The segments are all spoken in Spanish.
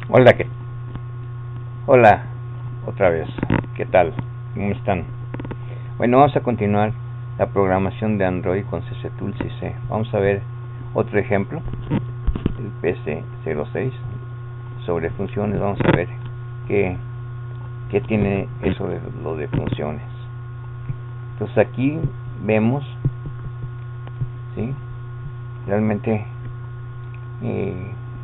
Hola, hola, otra vez. ¿Qué tal? ¿Cómo están? Bueno, vamos a continuar la programación de Android con CCTools y C. Vamos a ver otro ejemplo, el PC06, sobre funciones. Vamos a ver qué tiene eso de lo de funciones. Entonces aquí vemos, ¿sí? Realmente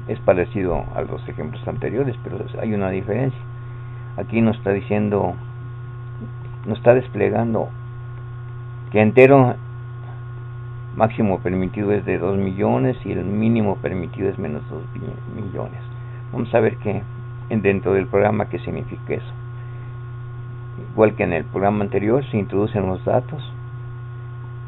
es parecido a los ejemplos anteriores, pero hay una diferencia. Aquí nos está diciendo, nos está desplegando que entero máximo permitido es de 2 millones y el mínimo permitido es menos 2 millones. Vamos a ver dentro del programa qué significa eso. Igual que en el programa anterior, se introducen los datos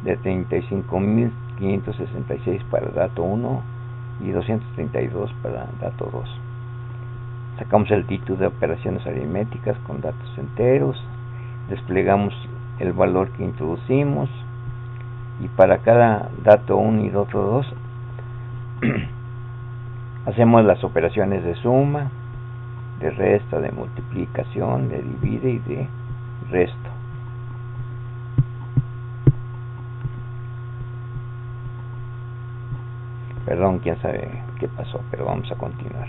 de 35.566 para dato 1 y 232 para dato 2. Sacamos el título de operaciones aritméticas con datos enteros, desplegamos el valor que introducimos, y para cada dato 1 y dato 2 hacemos las operaciones de suma, de resta, de multiplicación, de divide y de resto. Perdón, quién sabe qué pasó, pero vamos a continuar.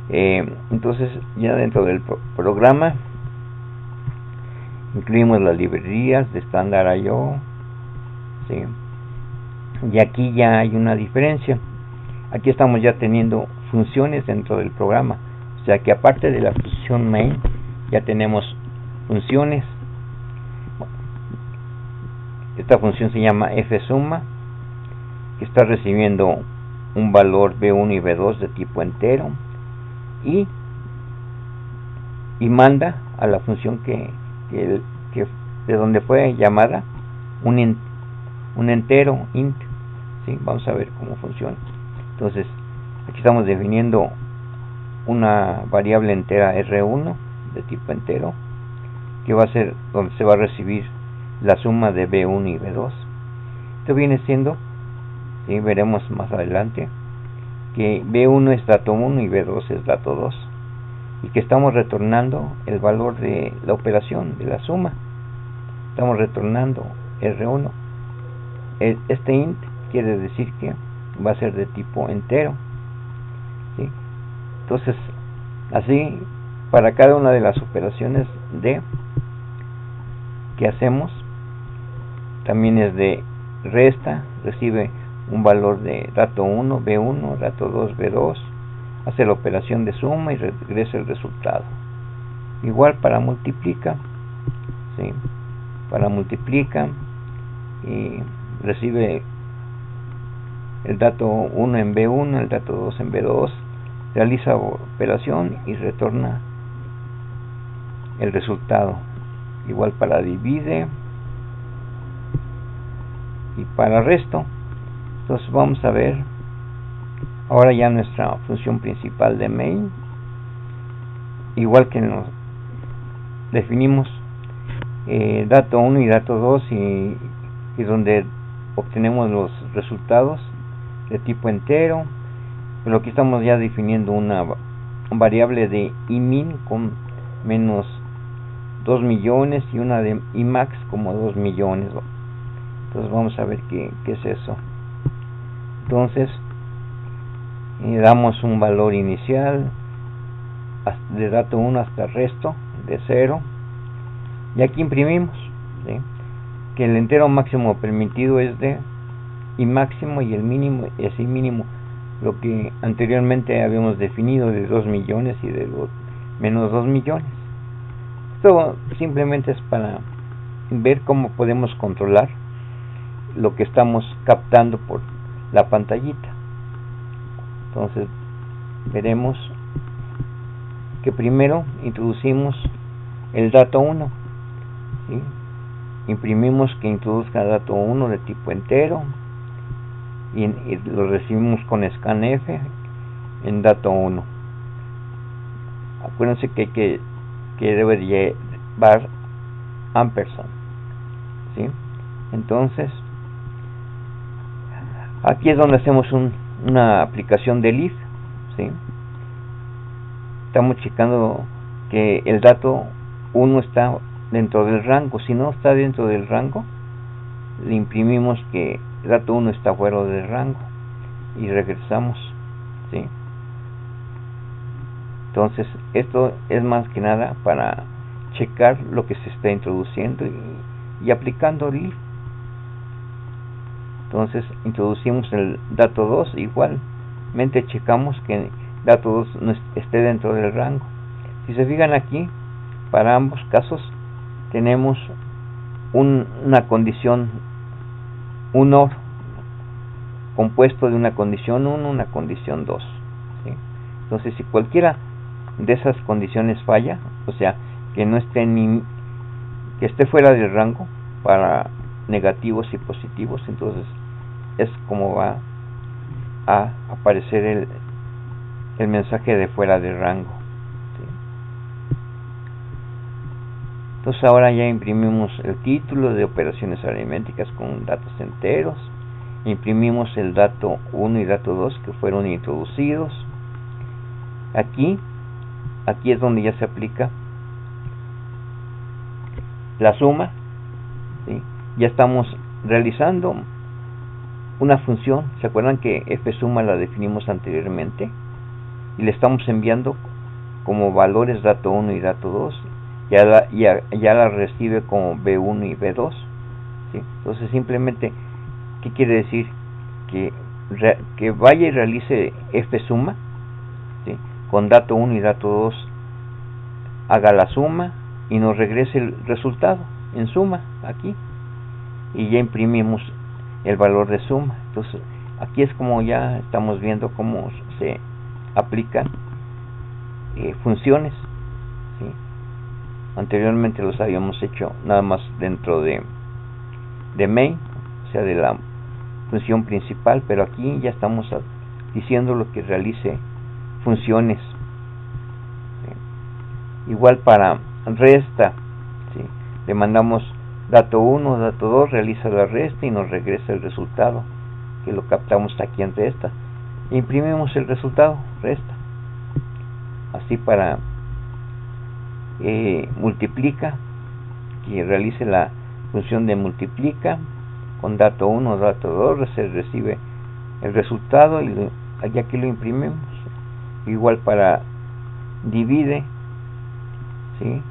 Entonces, ya dentro del programa incluimos las librerías de estándar I/O, ¿sí? Y aquí ya hay una diferencia. Aquí estamos ya teniendo funciones dentro del programa, o sea que aparte de la función main ya tenemos funciones. Esta función se llama fsuma, que está recibiendo un valor B1 y B2 de tipo entero y manda a la función que de donde fue llamada un entero int, ¿sí? Vamos a ver cómo funciona. Entonces aquí estamos definiendo una variable entera R1 de tipo entero, que va a ser donde se va a recibir la suma de B1 y B2. Esto viene siendo, ¿sí? Veremos más adelante que B1 es dato 1 y B2 es dato 2, y que estamos retornando el valor de la operación de la suma. Estamos retornando R1. Este int quiere decir que va a ser de tipo entero, ¿sí? Entonces, así, para cada una de las operaciones que hacemos, también es de resta, recibe un valor de dato 1, B1, dato 2, B2, hace la operación de suma y regresa el resultado. Igual para multiplica, ¿sí? Para multiplica y recibe el dato 1 en B1, el dato 2 en B2, realiza operación y retorna el resultado. Igual para divide y para resto. Entonces vamos a ver ahora ya nuestra función principal de main. Igual que nos definimos dato 1 y dato 2 y donde obtenemos los resultados de tipo entero, pero aquí estamos ya definiendo una variable de imin con menos 2 millones y una de imax como 2 millones. Entonces vamos a ver qué es eso. Entonces damos un valor inicial de dato 1 hasta el resto de 0, y aquí imprimimos, ¿sí? Que el entero máximo permitido es de y máximo, y el mínimo es y mínimo, lo que anteriormente habíamos definido de 2 millones y de menos 2 millones. Esto simplemente es para ver cómo podemos controlar lo que estamos captando por la pantallita. Entonces veremos que primero introducimos el dato 1, ¿sí? Imprimimos que introduzca dato 1 de tipo entero y lo recibimos con scanf en dato 1. Acuérdense que debe llevar ampersand, ¿sí? Entonces aquí es donde hacemos una aplicación del if, ¿sí? Estamos checando que el dato 1 está dentro del rango. Si no está dentro del rango, le imprimimos que el dato 1 está fuera del rango y regresamos, ¿sí? Entonces esto es más que nada para checar lo que se está introduciendo y aplicando el if. Entonces introducimos el dato 2, igualmente checamos que el dato 2 no esté dentro del rango. Si se fijan aquí, para ambos casos tenemos una condición, un OR compuesto de una condición 1, una condición 2, ¿sí? Entonces si cualquiera de esas condiciones falla, o sea, que no esté que esté fuera del rango para negativos y positivos, entonces es como va a aparecer el mensaje de fuera de rango, ¿sí? Entonces ahora ya imprimimos el título de operaciones aritméticas con datos enteros, imprimimos el dato 1 y dato 2 que fueron introducidos. Aquí es donde ya se aplica la suma, ¿sí? Ya estamos realizando una función. ¿Se acuerdan que fsuma la definimos anteriormente? Y le estamos enviando como valores dato 1 y dato 2. Ya la recibe como B1 y B2, ¿sí? Entonces simplemente, ¿qué quiere decir? Que vaya y realice fsuma, ¿sí? Con dato 1 y dato 2, haga la suma y nos regrese el resultado en suma aquí, y ya imprimimos el valor de suma. Entonces aquí es como ya estamos viendo cómo se aplican funciones, ¿sí? Anteriormente los habíamos hecho nada más dentro de main, o sea, de la función principal, pero aquí ya estamos diciendo lo que realice funciones, ¿sí? Igual para resta, ¿sí? Le mandamos dato 1, dato 2, realiza la resta y nos regresa el resultado, que lo captamos aquí en resta. Imprimimos el resultado, resta. Así para multiplica, que realice la función de multiplica con dato 1, dato 2, se recibe el resultado y aquí lo imprimimos. Igual para divide, ¿sí?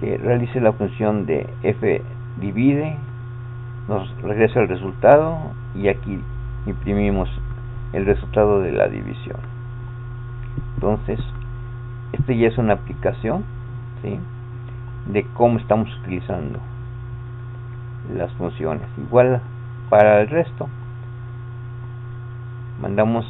Que realice la función de f divide, nos regresa el resultado y aquí imprimimos el resultado de la división. Entonces esto ya es una aplicación, ¿sí? De cómo estamos utilizando las funciones. Igual para el resto, mandamos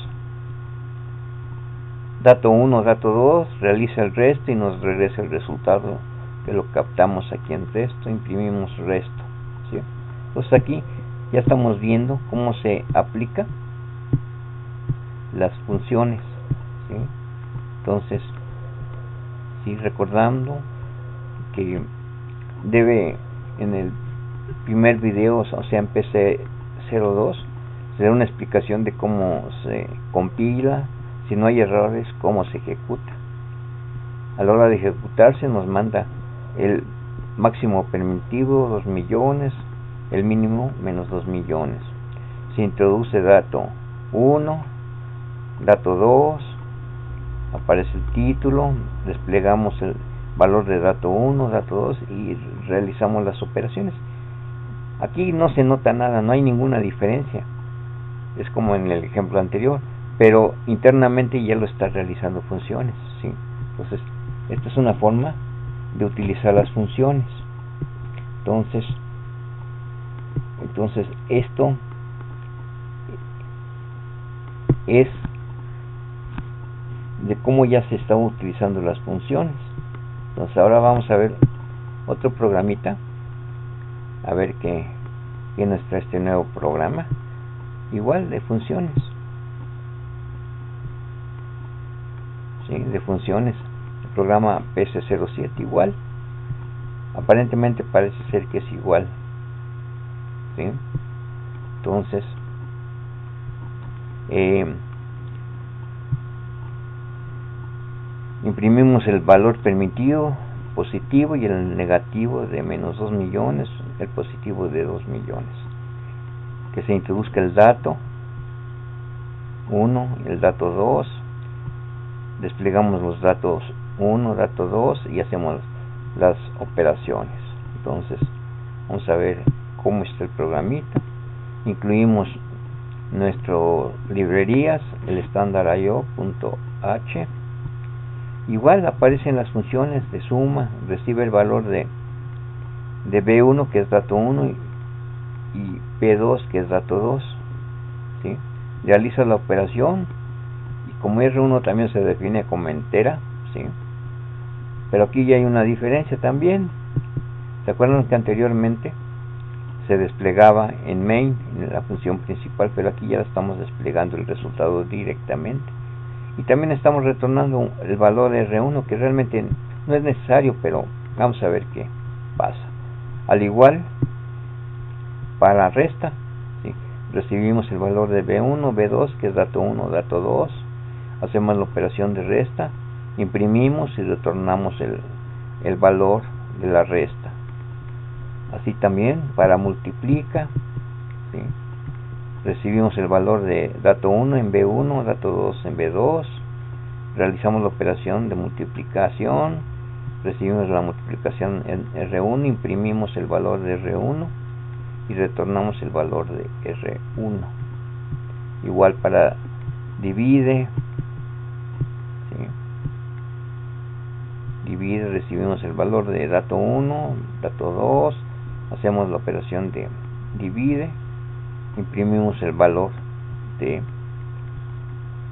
dato 1, dato 2, realiza el resto y nos regresa el resultado que lo captamos aquí en resto, imprimimos resto, ¿sí? Entonces aquí ya estamos viendo cómo se aplica las funciones, ¿sí? Entonces, sí, recordando que debe en el primer video, o sea en PC02, se da una explicación de cómo se compila, si no hay errores, cómo se ejecuta. A la hora de ejecutarse nos manda el máximo permitido 2 millones, el mínimo menos 2 millones. Se introduce dato 1, dato 2, aparece el título, desplegamos el valor de dato 1, dato 2 y realizamos las operaciones. Aquí no se nota nada, no hay ninguna diferencia, es como en el ejemplo anterior, pero internamente ya lo está realizando funciones, ¿sí? Entonces esta es una forma de utilizar las funciones. Entonces esto es de cómo ya se están utilizando las funciones. Entonces ahora vamos a ver otro programita, a ver qué nos trae este nuevo programa, igual de funciones, ¿sí? De funciones, el programa PC07 igual, aparentemente parece ser que es igual, ¿sí? Entonces imprimimos el valor permitido positivo y el negativo de menos 2 millones, el positivo de 2 millones. Que se introduzca el dato 1 y el dato 2. Desplegamos los datos 1, dato 2 y hacemos las operaciones. Entonces, vamos a ver cómo está el programita. Incluimos nuestras librerías, el estándar io.h. Igual aparecen las funciones de suma, recibe el valor de B1 que es dato 1 y B2 que es dato 2, ¿sí? Realiza la operación y como R1 también se define como entera, ¿sí? Pero aquí ya hay una diferencia también. ¿Se acuerdan que anteriormente se desplegaba en main, en la función principal, pero aquí ya estamos desplegando el resultado directamente? Y también estamos retornando el valor R1, que realmente no es necesario, pero vamos a ver qué pasa. Al igual, para resta, ¿sí? Recibimos el valor de B1, B2, que es dato 1, dato 2. Hacemos la operación de resta, imprimimos y retornamos el valor de la resta. Así también, para multiplica, ¿sí? Recibimos el valor de dato 1 en B1, dato 2 en B2, realizamos la operación de multiplicación, recibimos la multiplicación en R1, imprimimos el valor de R1 y retornamos el valor de R1. Igual para divide, ¿sí? Divide, recibimos el valor de dato 1, dato 2, hacemos la operación de divide, imprimimos el valor de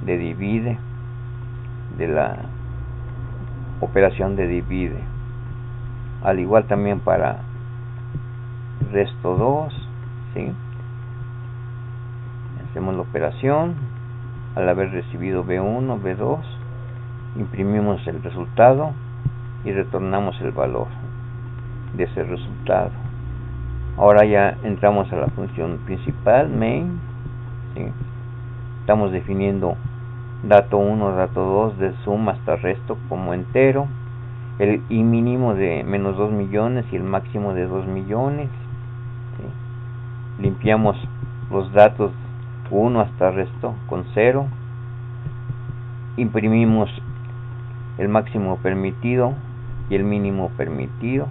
divide, de la operación de divide. Al igual también para resto 2, ¿sí? Hacemos la operación, al haber recibido B1, B2, imprimimos el resultado y retornamos el valor de ese resultado. Ahora ya entramos a la función principal, main, ¿sí? Estamos definiendo dato 1, dato 2 de suma hasta resto como entero, el y mínimo de menos 2 millones y el máximo de 2 millones, ¿sí? Limpiamos los datos 1 hasta resto con 0, imprimimos el máximo permitido y el mínimo permitido,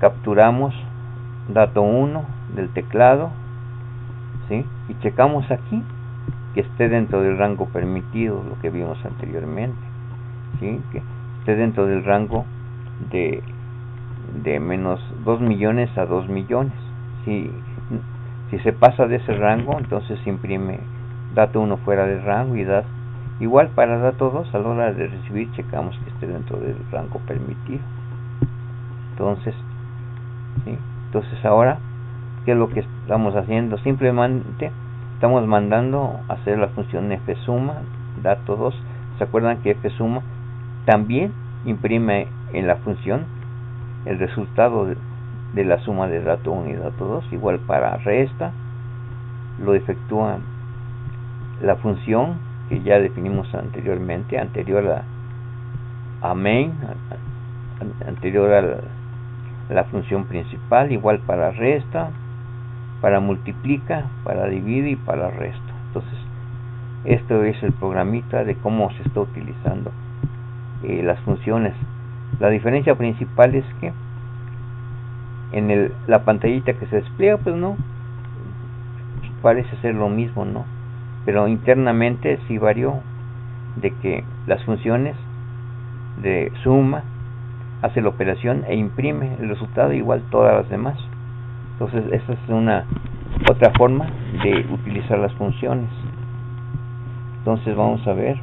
capturamos dato 1 del teclado, ¿sí? Y checamos aquí que esté dentro del rango permitido, lo que vimos anteriormente, ¿sí? Que esté dentro del rango de menos 2 millones a 2 millones. Si se pasa de ese rango, entonces se imprime dato 1 fuera de rango y igual para dato 2, a la hora de recibir checamos que esté dentro del rango permitido. Entonces, ¿sí? Entonces ahora, ¿qué es lo que estamos haciendo? Simplemente estamos mandando a hacer la función fsuma dato 2. ¿Se acuerdan que fsuma también imprime en la función el resultado de la suma de dato 1 y dato 2? Igual para resta, lo efectúa la función que ya definimos anteriormente, anterior a main, anterior a la función principal. Igual para resta, para multiplica, para divide y para resto. Entonces, esto es el programita de cómo se está utilizando las funciones. La diferencia principal es que en la pantallita que se despliega, pues no parece ser lo mismo, ¿no? Pero internamente sí varió, de que las funciones de suma hace la operación e imprime el resultado igual todas las demás. Entonces esa es otra forma de utilizar las funciones. Entonces vamos a ver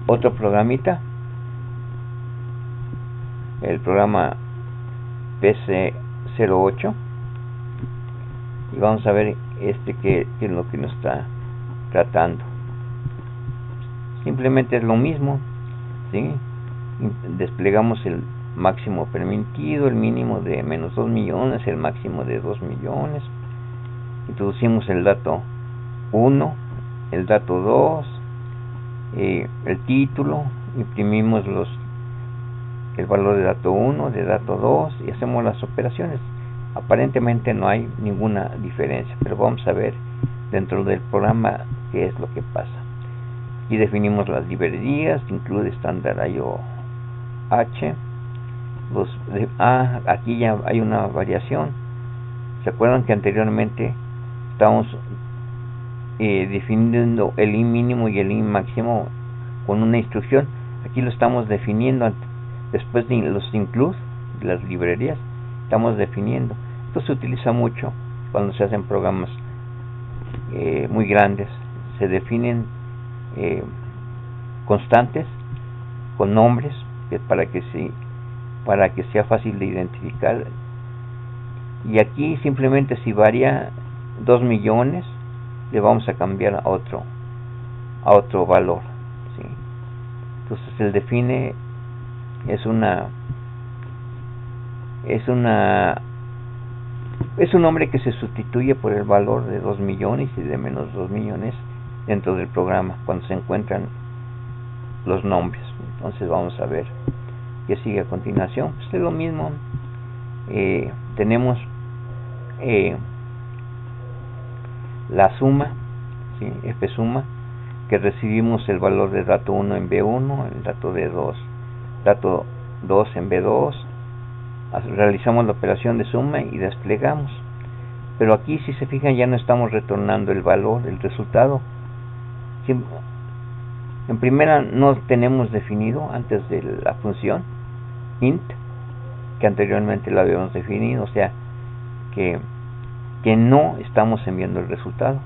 otro programita, el programa PC08, y vamos a ver qué es lo que nos está tratando. Simplemente es lo mismo, ¿sí? Desplegamos el máximo permitido, el mínimo de menos 2 millones, el máximo de 2 millones, introducimos el dato 1, el dato 2, el título, imprimimos el valor de dato 1, de dato 2 y hacemos las operaciones. Aparentemente no hay ninguna diferencia, pero vamos a ver dentro del programa qué es lo que pasa. Aquí definimos las librerías, include estándar IOH. Aquí ya hay una variación. ¿Se acuerdan que anteriormente estábamos definiendo el in mínimo y el in máximo con una instrucción? Aquí lo estamos definiendo después de los include, las librerías, estamos definiendo. Esto se utiliza mucho cuando se hacen programas muy grandes. Se definen constantes con nombres para que sea fácil de identificar. Y aquí simplemente si varía 2 millones le vamos a cambiar a otro valor, ¿sí? Entonces el define es un nombre que se sustituye por el valor de 2 millones y de menos 2 millones dentro del programa cuando se encuentran los nombres. Entonces vamos a ver qué sigue a continuación. Pues es lo mismo. Tenemos la suma, ¿sí? F suma, que recibimos el valor de dato 1 en B1, el dato dato 2 en B2, realizamos la operación de suma y desplegamos. Pero aquí, si se fijan, ya no estamos retornando el valor, el resultado. En primera no tenemos definido antes de la función int, que anteriormente la habíamos definido, o sea que no estamos enviando el resultado.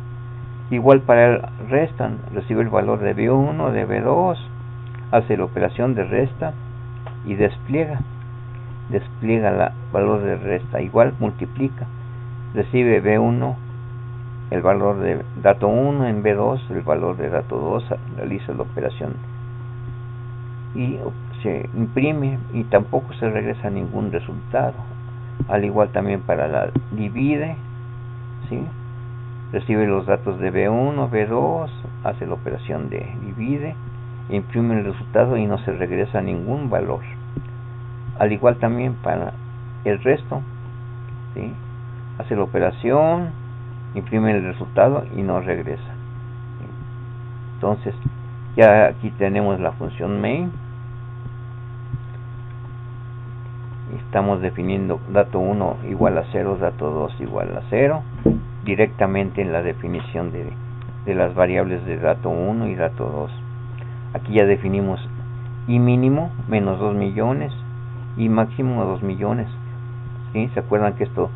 Igual para el restan, recibe el valor de B1, de B2, hace la operación de resta y despliega el valor de resta. Igual multiplica, recibe B1 el valor de dato 1 en B2, el valor de dato 2, realiza la operación y se imprime y tampoco se regresa ningún resultado. Al igual también para la divide, ¿sí? Recibe los datos de B1, B2, hace la operación de divide, imprime el resultado y no se regresa ningún valor. Al igual también para el resto, ¿sí? Hace la operación, imprime el resultado y no regresa, ¿sí? Entonces ya aquí tenemos la función main. Estamos definiendo dato 1 igual a 0, dato 2 igual a 0, directamente en la definición de las variables de dato 1 y dato 2. Aquí ya definimos y mínimo menos 2 millones y máximo 2 millones, ¿sí? ¿Se acuerdan que esto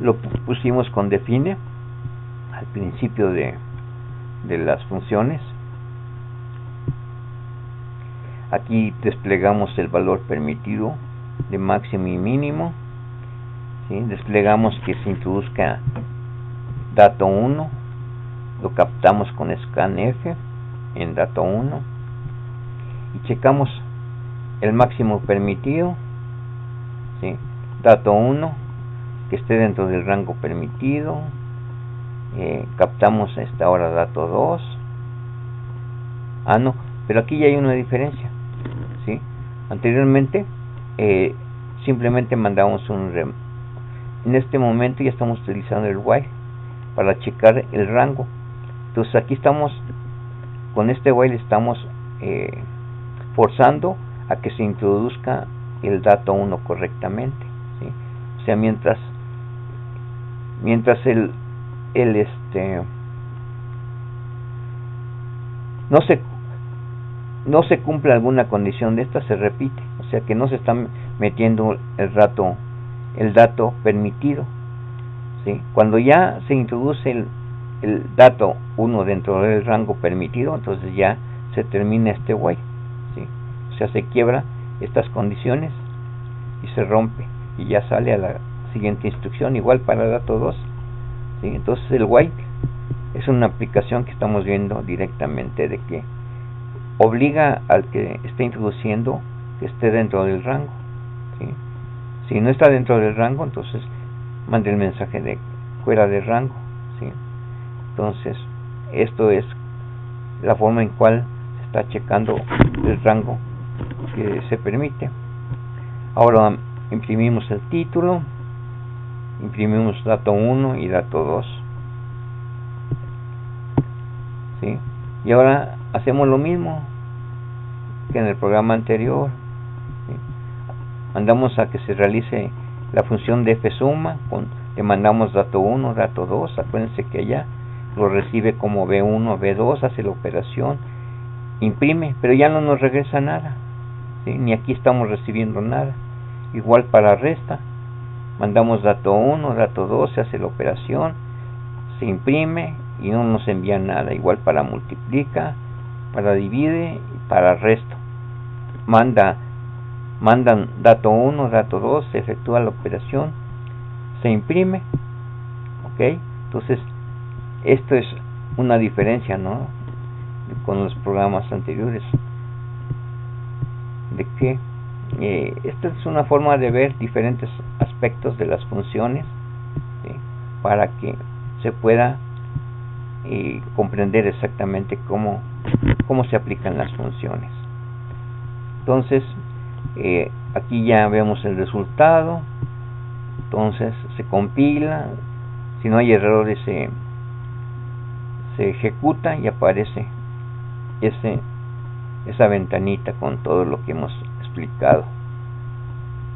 lo pusimos con define al principio de las funciones? Aquí desplegamos el valor permitido de máximo y mínimo, ¿sí? Desplegamos que se introduzca dato 1, lo captamos con scanf en dato 1 y checamos el máximo permitido, ¿sí? Dato 1 que esté dentro del rango permitido, captamos ahora dato 2. No, pero aquí ya hay una diferencia, ¿sí? Anteriormente simplemente mandamos en este momento ya estamos utilizando el while para checar el rango. Entonces aquí estamos con este while estamos forzando a que se introduzca el dato 1 correctamente, ¿sí? O sea, mientras no se cumple alguna condición de esta, se repite. O sea que no se está metiendo el dato permitido, ¿sí? Cuando ya se introduce el dato 1 dentro del rango permitido, entonces ya se termina este while, ¿sí? O sea, se quiebra estas condiciones y se rompe y ya sale a la siguiente instrucción. Igual para el dato 2, ¿sí? Entonces el while es una aplicación que estamos viendo directamente de que obliga al que esté introduciendo que esté dentro del rango, ¿sí? Si no está dentro del rango, entonces mande el mensaje de fuera de rango, ¿sí? Entonces esto es la forma en cual se está checando el rango que se permite. Ahora imprimimos el título, imprimimos dato 1 y dato 2, ¿sí? Y ahora hacemos lo mismo que en el programa anterior, ¿sí? Mandamos a que se realice la función de fsuma, le mandamos dato 1, dato 2, acuérdense que allá lo recibe como B1, B2, hace la operación, imprime, pero ya no nos regresa nada, ¿sí? Ni aquí estamos recibiendo nada. Igual para resta, mandamos dato 1, dato 2, se hace la operación, se imprime y no nos envía nada. Igual para multiplica, para divide y para resto. Mandan dato 1, dato 2, se efectúa la operación, se imprime, ¿ok? Entonces, esto es una diferencia, ¿no?, con los programas anteriores, de que esta es una forma de ver diferentes aspectos de las funciones, ¿sí?, para que se pueda comprender exactamente cómo se aplican las funciones. Entonces, aquí ya vemos el resultado. Entonces se compila, si no hay errores se ejecuta y aparece esa ventanita con todo lo que hemos explicado: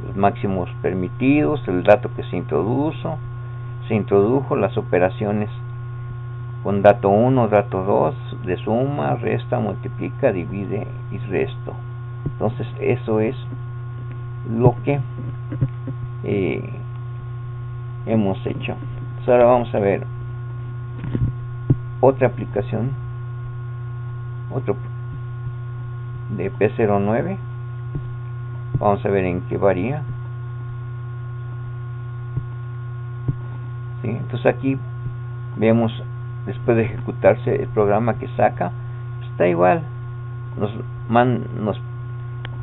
los máximos permitidos, el dato que se introdujo, las operaciones con dato 1, dato 2, de suma, resta, multiplica, divide y resto. Entonces eso es lo que hemos hecho. Entonces ahora vamos a ver otra aplicación, otro de P09. Vamos a ver en qué varía, ¿sí? Entonces aquí vemos, después de ejecutarse el programa que saca, está igual, nos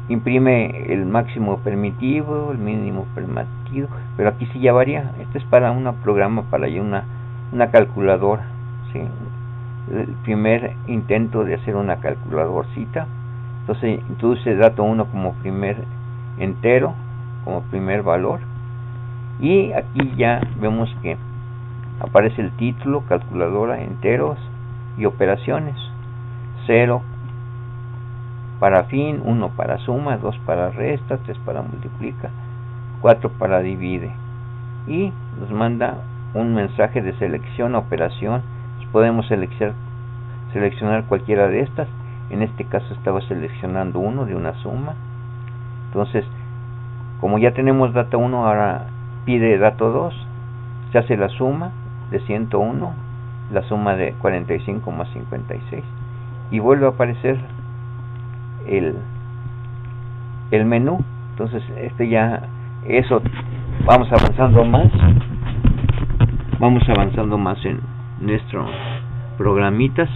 imprime el máximo permitido, el mínimo permitido, pero aquí sí ya varía. Este es para un programa, para una calculadora, ¿sí? El primer intento de hacer una calculadorcita. Entonces introduce dato 1 como primer entero, como primer valor, y aquí ya vemos que aparece el título: calculadora, enteros y operaciones. 0 para fin, 1 para suma, 2 para resta, 3 para multiplica, 4 para divide, y nos manda un mensaje de selección operación. Podemos seleccionar cualquiera de estas. En este caso estaba seleccionando uno de una suma. Entonces, como ya tenemos dato 1, ahora pide dato 2, se hace la suma de 101, la suma de 45 más 56, y vuelve a aparecer el menú. Entonces vamos avanzando más en nuestros programitas.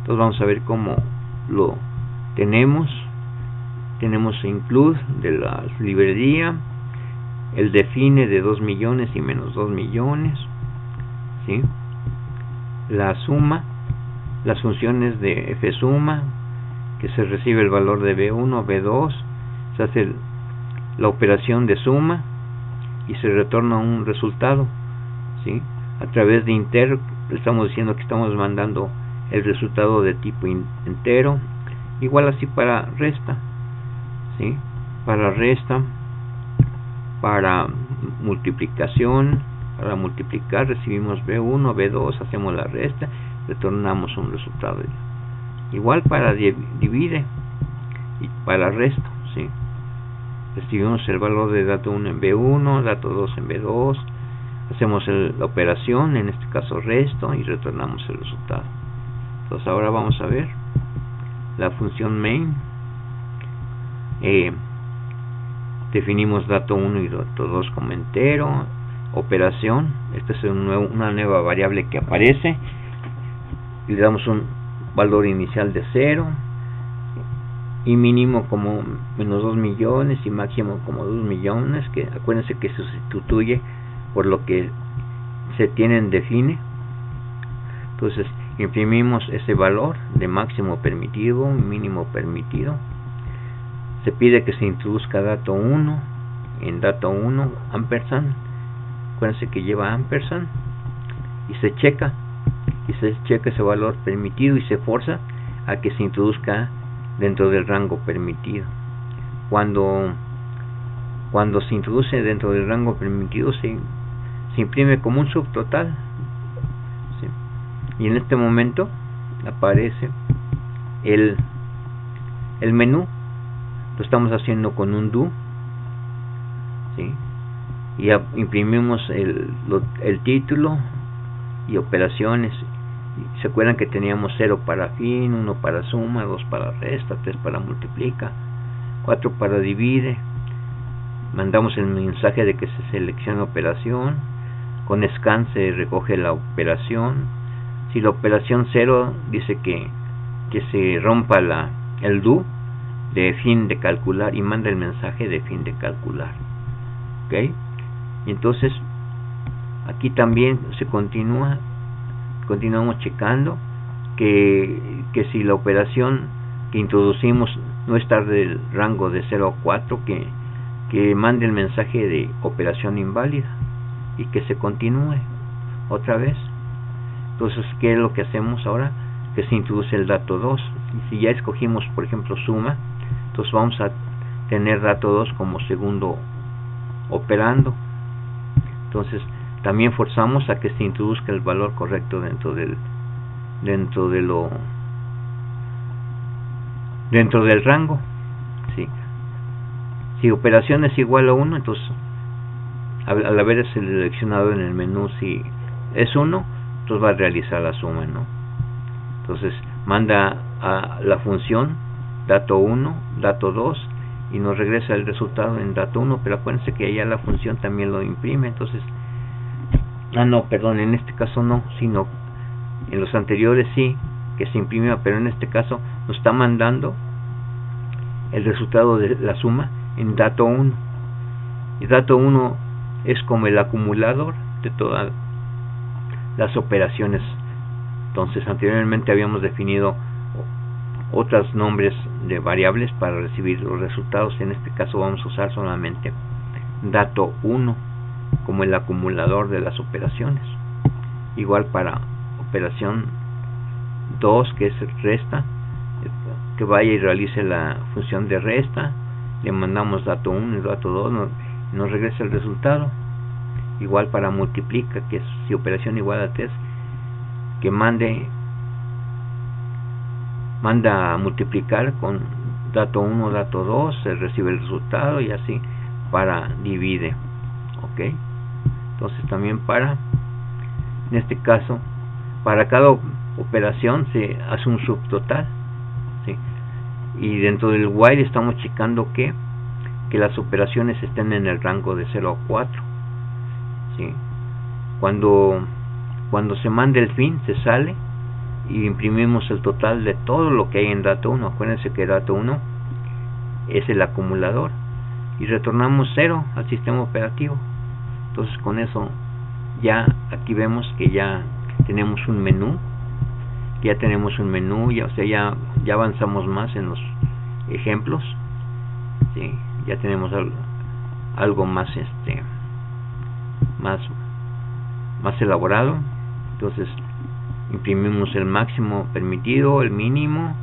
Entonces vamos a ver cómo lo tenemos include de la librería, el define de 2 millones y menos 2 millones, ¿sí? La suma, las funciones de fsuma, que se recibe el valor de B1, B2, se hace la operación de suma y se retorna un resultado, ¿sí? A través de inter, le estamos diciendo que estamos mandando el resultado de tipo entero. Igual así para resta, ¿sí? Para resta, para multiplicación, para multiplicar recibimos B1, B2, hacemos la resta, retornamos un resultado. Igual para divide y para resto, ¿sí? Recibimos el valor de dato 1 en B1, dato 2 en B2, hacemos la operación, en este caso resto, y retornamos el resultado. Entonces ahora vamos a ver la función main. Definimos dato 1 y dato 2 como entero. Operación, esta es una nueva variable que aparece, y le damos un valor inicial de 0, y mínimo como menos 2 millones y máximo como 2 millones, que acuérdense que se sustituye por lo que se tienen define. Entonces imprimimos ese valor de máximo permitido, mínimo permitido. Se pide que se introduzca dato 1, en dato 1 ampersand, acuérdense que lleva ampersand, y se checa ese valor permitido y se forza a que se introduzca dentro del rango permitido. Cuando se introduce dentro del rango permitido, se imprime como un subtotal, ¿sí? Y en este momento aparece el menú. Lo estamos haciendo con un do, ¿sí? Y imprimimos el título y operaciones. ¿Se acuerdan que teníamos 0 para fin, 1 para suma, 2 para resta, 3 para multiplica, 4 para divide? Mandamos el mensaje de que se selecciona operación, con scan se recoge la operación. Si la operación 0 dice que se rompa el do de fin de calcular, y manda el mensaje de fin de calcular, ¿ok? Y entonces aquí también se continuamos checando que si la operación que introducimos no está del rango de 0 a 4, que mande el mensaje de operación inválida y que se continúe otra vez. Entonces, ¿qué es lo que hacemos ahora? Que se introduce el dato 2. Y si ya escogimos, por ejemplo, suma, entonces vamos a tener dato 2 como segundo operando. Entonces también forzamos a que se introduzca el valor correcto dentro del rango, ¿sí? Si operación es igual a 1, entonces al haber seleccionado en el menú si es 1, entonces va a realizar la suma, ¿no? Entonces manda a la función dato 1, dato 2, y nos regresa el resultado en dato 1, pero acuérdense que ya la función también lo imprime. Entonces, no, perdón, en este caso no, sino en los anteriores sí, que se imprimía, pero en este caso nos está mandando el resultado de la suma en dato 1. Y dato 1 es como el acumulador de todas las operaciones. Entonces, anteriormente habíamos definido otros nombres de variables para recibir los resultados. En este caso vamos a usar solamente dato 1 como el acumulador de las operaciones. Igual para operación 2, que es resta, que vaya y realice la función de resta, le mandamos dato 1 y dato 2, nos regresa el resultado. Igual para multiplica, que es si operación igual a 3, que manda a multiplicar con dato 1, dato 2, se recibe el resultado, y así para divide, ¿ok? Entonces también en este caso, para cada operación se hace un subtotal, ¿sí? Y dentro del while estamos checando que las operaciones estén en el rango de 0 a 4, ¿sí? Cuando se mande el fin, se sale y imprimimos el total de todo lo que hay en dato 1. Acuérdense que dato 1 es el acumulador, y retornamos 0 al sistema operativo. Entonces con eso ya aquí vemos que ya tenemos un menú, ya o sea, ya avanzamos más en los ejemplos, ¿sí? Ya tenemos algo más más elaborado. Entonces imprimimos el máximo permitido, el mínimo,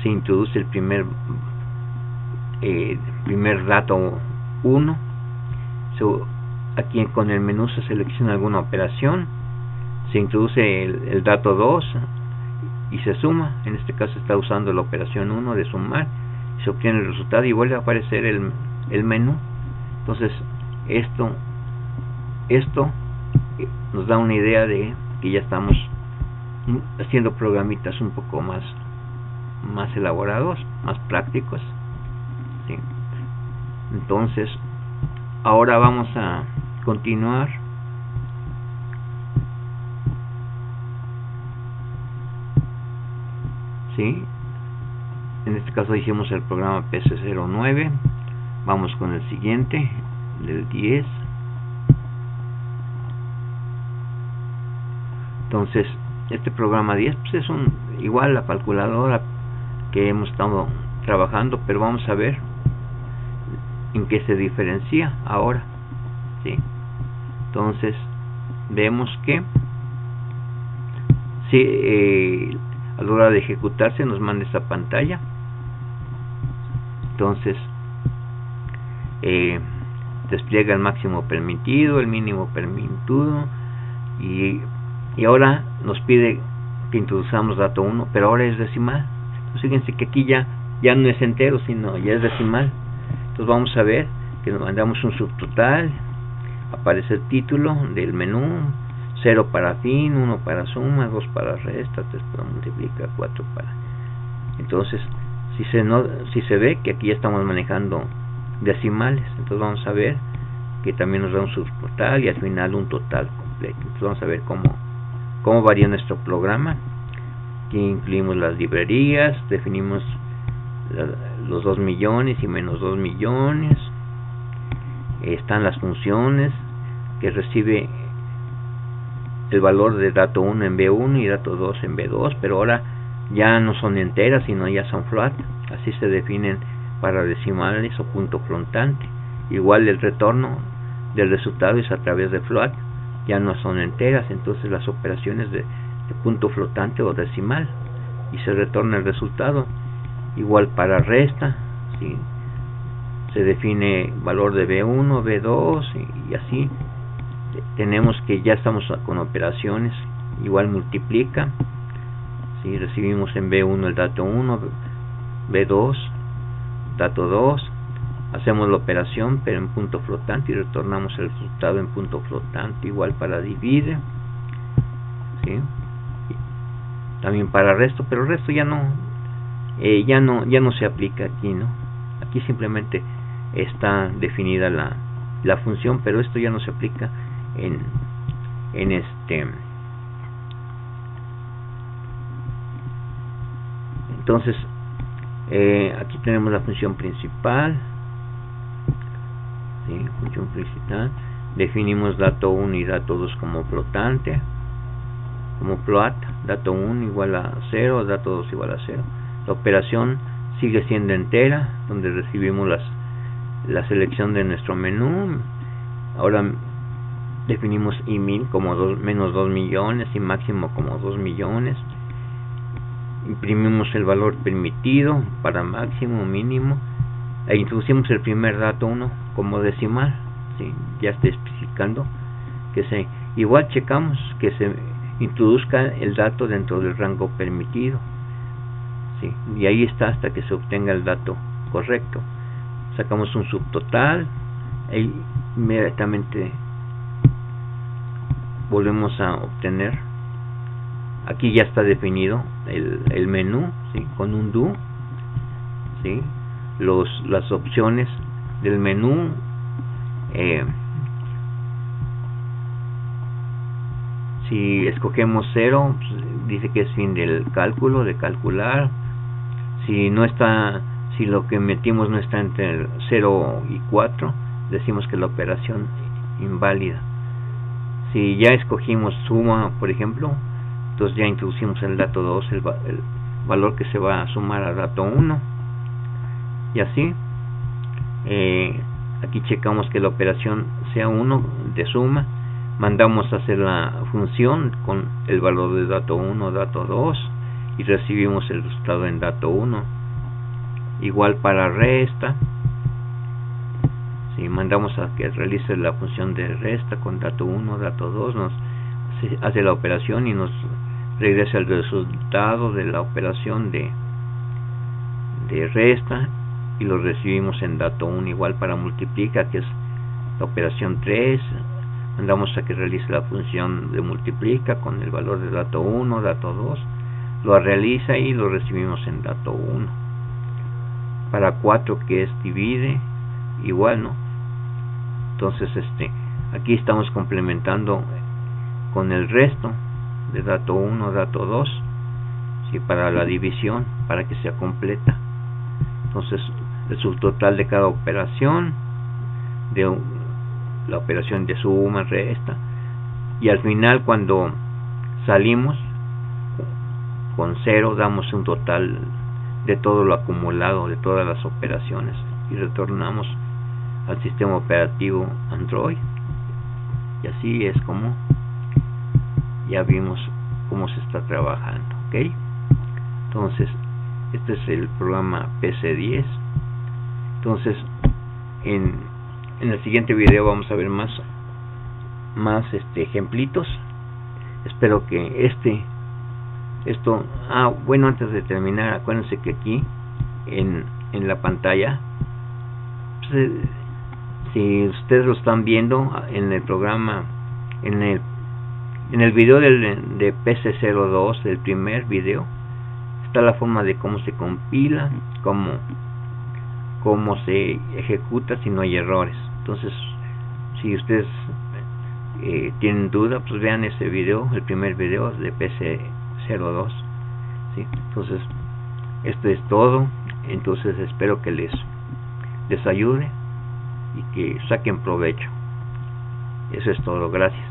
se introduce el primer dato 1, aquí con el menú se selecciona alguna operación, se introduce el dato 2 y se suma. En este caso está usando la operación 1 de sumar, se obtiene el resultado y vuelve a aparecer el menú. Entonces esto nos da una idea de que ya estamos haciendo programitas un poco más elaborados, más prácticos, ¿sí? Entonces ahora vamos a continuar ¿sí? En este caso hicimos el programa PC09. Vamos con el siguiente, del 10. Entonces este programa 10 pues es igual la calculadora que hemos estado trabajando, pero vamos a ver en qué se diferencia ahora, ¿sí? Entonces vemos que a la hora de ejecutarse nos manda esta pantalla. Entonces despliega el máximo permitido, el mínimo permitido, y ahora nos pide que introduzcamos dato 1, pero ahora es decimal. Entonces fíjense que aquí ya no es entero, sino ya es decimal. Entonces vamos a ver que nos mandamos un subtotal, aparece el título del menú, 0 para fin, 1 para suma, 2 para resta, 3 para multiplicar, 4 para... Entonces si se ve que aquí ya estamos manejando decimales, entonces vamos a ver que también nos da un subtotal y al final un total completo. Entonces vamos a ver cómo varía nuestro programa. Aquí incluimos las librerías, definimos los 2 millones y menos 2 millones. Están las funciones que recibe el valor de dato 1 en B1 y dato 2 en B2, pero ahora ya no son enteras, sino ya son float. Así se definen para decimales o punto flotante. Igual el retorno del resultado es a través de float, ya no son enteras, entonces las operaciones de punto flotante o decimal, y se retorna el resultado. Igual para resta, ¿sí? Se define valor de B1, B2 y así. Tenemos que ya estamos con operaciones. Igual multiplica, ¿sí? Recibimos en B1 el dato 1, B2 dato 2, hacemos la operación pero en punto flotante y retornamos el resultado en punto flotante. Igual para divide, ¿sí? También para resto, pero el resto ya no se aplica aquí, ¿no? Aquí simplemente está definida la función, pero esto ya no se aplica en este. Entonces aquí tenemos la función principal, ¿sí? Función principal, definimos dato 1 y dato 2 como flotante, como float, dato 1 igual a 0, dato 2 igual a 0. La operación sigue siendo entera, donde recibimos la selección de nuestro menú. Ahora definimos min como menos 2 millones y máximo como 2 millones. Imprimimos el valor permitido para máximo, mínimo, e introducimos el primer dato 1 como decimal, ¿sí? Ya está especificando que igual checamos que se introduzca el dato dentro del rango permitido, ¿sí? Y ahí está hasta que se obtenga el dato correcto. Sacamos un subtotal e inmediatamente volvemos a obtener. Aquí ya está definido el menú, ¿sí? Con un do, ¿sí? Las opciones del menú, si escogemos 0, pues dice que es fin del cálculo, de calcular. Si lo que metimos no está entre 0 y 4, decimos que la operación inválida. Si ya escogimos suma, por ejemplo, entonces ya introducimos el dato 2, el valor que se va a sumar al dato 1, y así. Aquí checamos que la operación sea 1 de suma, mandamos a hacer la función con el valor de dato 1, dato 2 y recibimos el resultado en dato 1. Igual para resta, si mandamos a que realice la función de resta con dato 1, dato 2, nos hace la operación y nos regresa el resultado de la operación de resta y lo recibimos en dato 1. Igual para multiplica, que es la operación 3, mandamos a que realice la función de multiplica con el valor de dato 1, dato 2, lo realiza y lo recibimos en dato 1. Para 4, que es divide, igual, ¿no? Entonces aquí estamos complementando con el resto de dato 1, dato 2, ¿sí? Para la división, para que sea completa. Entonces el subtotal de cada operación, la operación de suma, resta, y al final cuando salimos con 0, damos un total de todo lo acumulado de todas las operaciones y retornamos al sistema operativo Android. Y así es como ya vimos cómo se está trabajando, ¿ok? Entonces este es el programa PC10. Entonces en el siguiente video vamos a ver más ejemplitos. Espero que esto bueno, antes de terminar, acuérdense que aquí en la pantalla, pues, si ustedes lo están viendo en el programa, en el video de PC02, el primer video, está la forma de cómo se compila, cómo se ejecuta si no hay errores. Entonces, si ustedes tienen duda, pues vean ese video, el primer video de PC02, ¿sí? Entonces, esto es todo. Entonces, espero que les ayude y que saquen provecho. Eso es todo. Gracias.